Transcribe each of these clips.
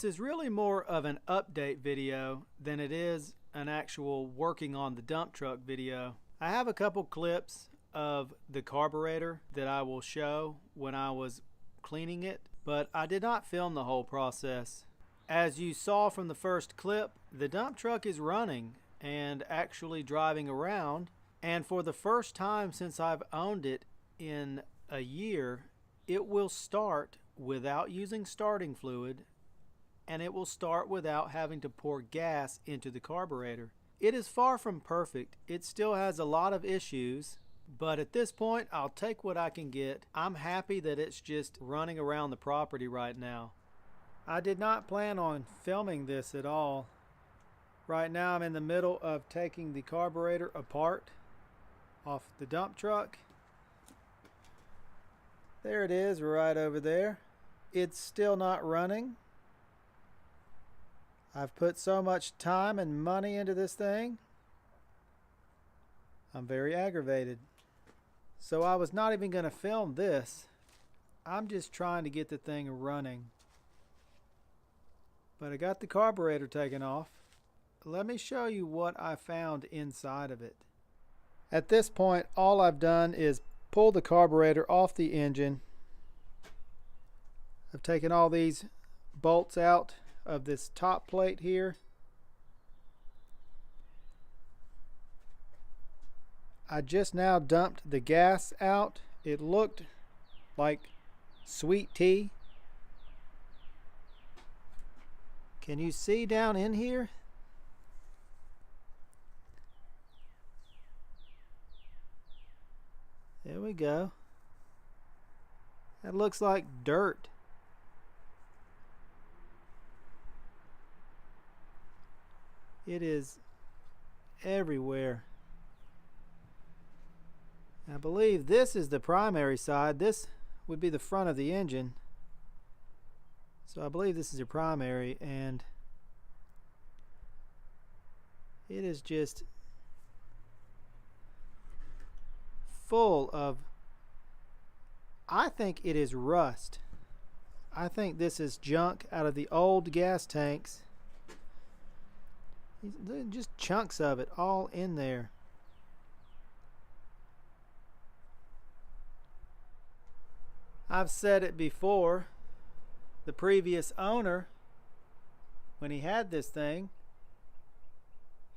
This is really more of an update video than it is an actual working on the dump truck video. I have a couple clips of the carburetor that I will show when I was cleaning it, but I did not film the whole process. As you saw from the first clip, the dump truck is running and actually driving around, and for the first time since I've owned it in a year, it will start without using starting fluid, and it will start without having to pour gas into the carburetor. It is far from perfect. It still has a lot of issues, but at this point I'll take what I can get. I'm happy that it's just running around the property right now. I did not plan on filming this at all. Right now I'm in the middle of taking the carburetor apart off the dump truck. There it is, right over there. It's still not running. I've put so much time and money into this thing. I'm very aggravated. So I was not even going to film this. I'm just trying to get the thing running. But I got the carburetor taken off. Let me show you what I found inside of it. At this point, all I've done is pull the carburetor off the engine. I've taken all these bolts out of this top plate here. I just now dumped the gas out. It looked like sweet tea. Can you see down in here? There we go. That looks like dirt. It is everywhere. I believe this is the primary side. This would be the front of the engine. So I believe this is your primary, and it is just full of, I think it is rust. I think this is junk out of the old gas tanks. Just chunks of it all in there. I've said it before, the previous owner, when he had this thing,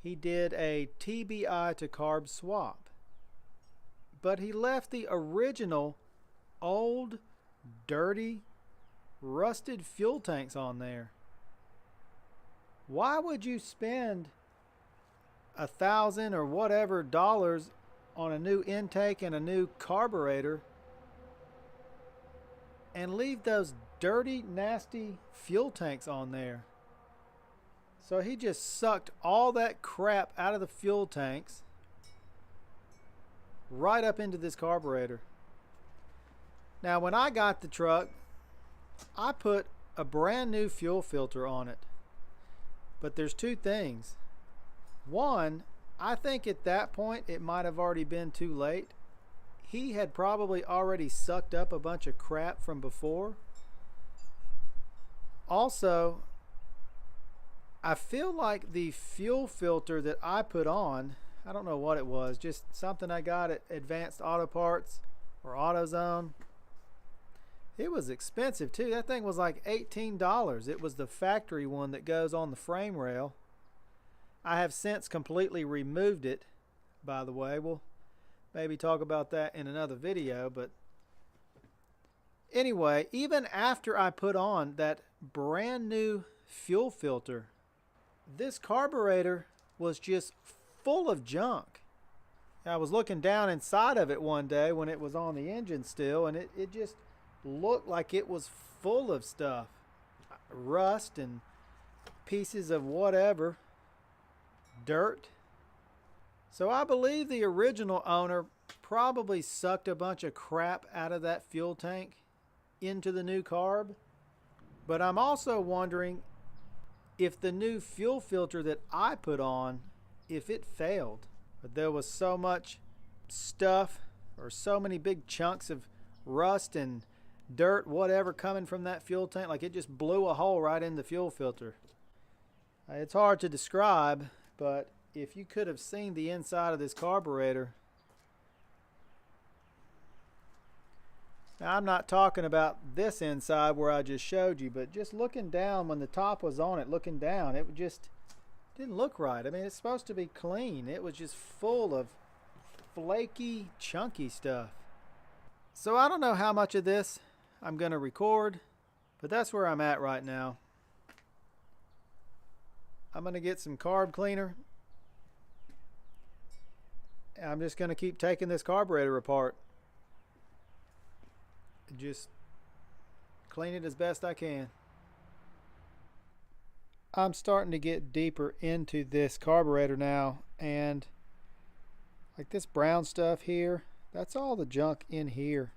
he did a TBI to carb swap, but he left the original old, dirty, rusted fuel tanks on there. Why would you spend $1,000 or whatever dollars on a new intake and a new carburetor and leave those dirty, nasty fuel tanks on there? So he just sucked all that crap out of the fuel tanks right up into this carburetor. Now, when I got the truck, I put a brand new fuel filter on it. But there's two things. One, I think at that point it might have already been too late. He had probably already sucked up a bunch of crap from before. Also, I feel like the fuel filter that I put on, I don't know what it was, just something I got at Advanced Auto Parts or AutoZone. It was expensive too. That thing was like $18. It was the factory one that goes on the frame rail. I have since completely removed it, by the way. We'll maybe talk about that in another video. But anyway, even after I put on that brand new fuel filter, this carburetor was just full of junk. I was looking down inside of it one day when it was on the engine still, and it just looked like it was full of stuff. Rust and pieces of whatever. Dirt. So I believe the original owner probably sucked a bunch of crap out of that fuel tank into the new carb. But I'm also wondering if the new fuel filter that I put on, if it failed. But there was so much stuff, or so many big chunks of rust and dirt, whatever, coming from that fuel tank. Like it just blew a hole right in the fuel filter. It's hard to describe, but if you could have seen the inside of this carburetor. Now I'm not talking about this inside where I just showed you, but just looking down, when the top was on it, looking down, it just didn't look right. I mean, it's supposed to be clean. It was just full of flaky, chunky stuff. So I don't know how much of this I'm going to record, but that's where I'm at right now. I'm going to get some carb cleaner. I'm just going to keep taking this carburetor apart. Just clean it as best I can. I'm starting to get deeper into this carburetor now, and like this brown stuff here, that's all the junk in here.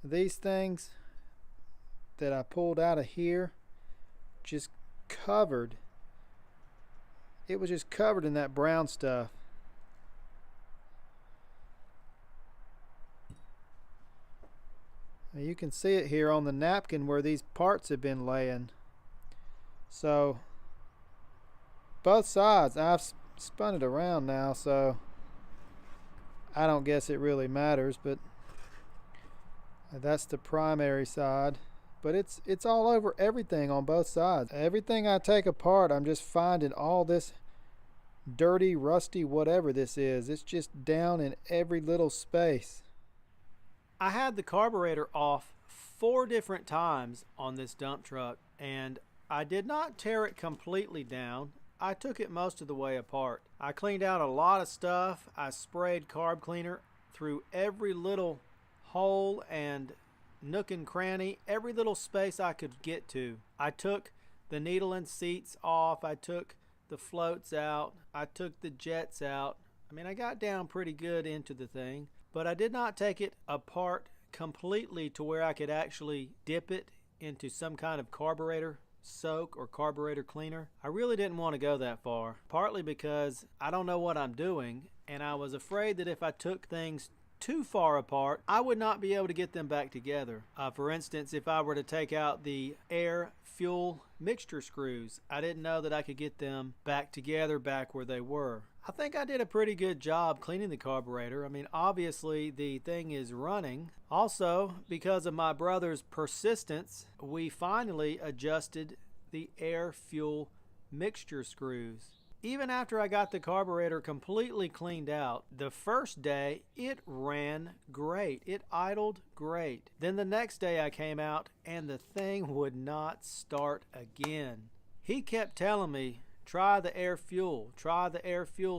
These things that I pulled out of here just covered. It was just covered in that brown stuff. Now you can see it here on the napkin where these parts have been laying. So both sides, I've spun it around now, so I don't guess it really matters, but that's the primary side. But it's all over everything on both sides. Everything I take apart, I'm just finding all this dirty, rusty, whatever this is. It's just down in every little space. I had the carburetor off 4 different times on this dump truck, and I did not tear it completely down. I took it most of the way apart. I cleaned out a lot of stuff. I sprayed carb cleaner through every little hole and nook and cranny, every little space I could get to. I took the needle and seats off. I took the floats out. I took the jets out. I mean, I got down pretty good into the thing, but I did not take it apart completely to where I could actually dip it into some kind of carburetor soak or carburetor cleaner. I really didn't want to go that far, partly because I don't know what I'm doing, and I was afraid that if I took things too far apart, I would not be able to get them back together. For instance, if I were to take out the air fuel mixture screws, I didn't know that I could get them back together, back where they were. I think I did a pretty good job cleaning the carburetor. I mean, obviously the thing is running. Also, because of my brother's persistence, we finally adjusted the air fuel mixture screws. Even after I got the carburetor completely cleaned out, the first day it ran great. It idled great. Then the next day I came out and the thing would not start again. He kept telling me, try the air fuel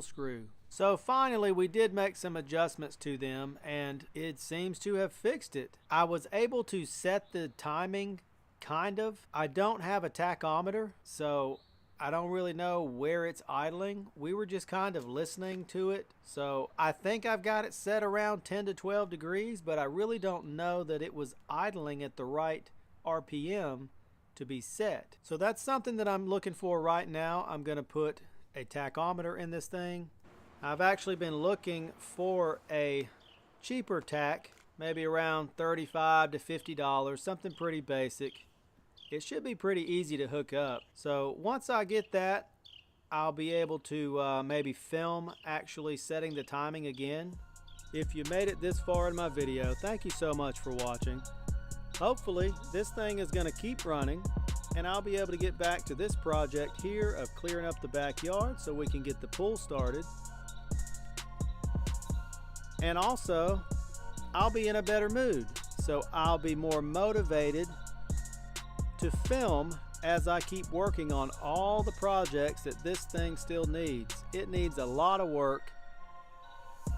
screw. So finally we did make some adjustments to them, and it seems to have fixed it. I was able to set the timing, kind of. I don't have a tachometer, so I don't really know where it's idling. We were just kind of listening to it. So I think I've got it set around 10 to 12 degrees, but I really don't know that it was idling at the right RPM to be set. So that's something that I'm looking for right now. I'm going to put a tachometer in this thing. I've actually been looking for a cheaper tack, maybe around $35 to $50, something pretty basic. It should be pretty easy to hook up. So once I get that, I'll be able to maybe film actually setting the timing again. If you made it this far in my video, thank you so much for watching. Hopefully this thing is going to keep running, and I'll be able to get back to this project here of clearing up the backyard so we can get the pool started. And also, I'll be in a better mood, so I'll be more motivated to film as I keep working on all the projects that this thing still needs. It needs a lot of work,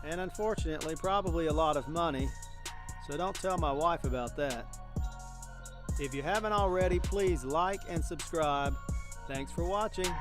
and unfortunately probably a lot of money, so don't tell my wife about that. If you haven't already, please like and subscribe. Thanks for watching.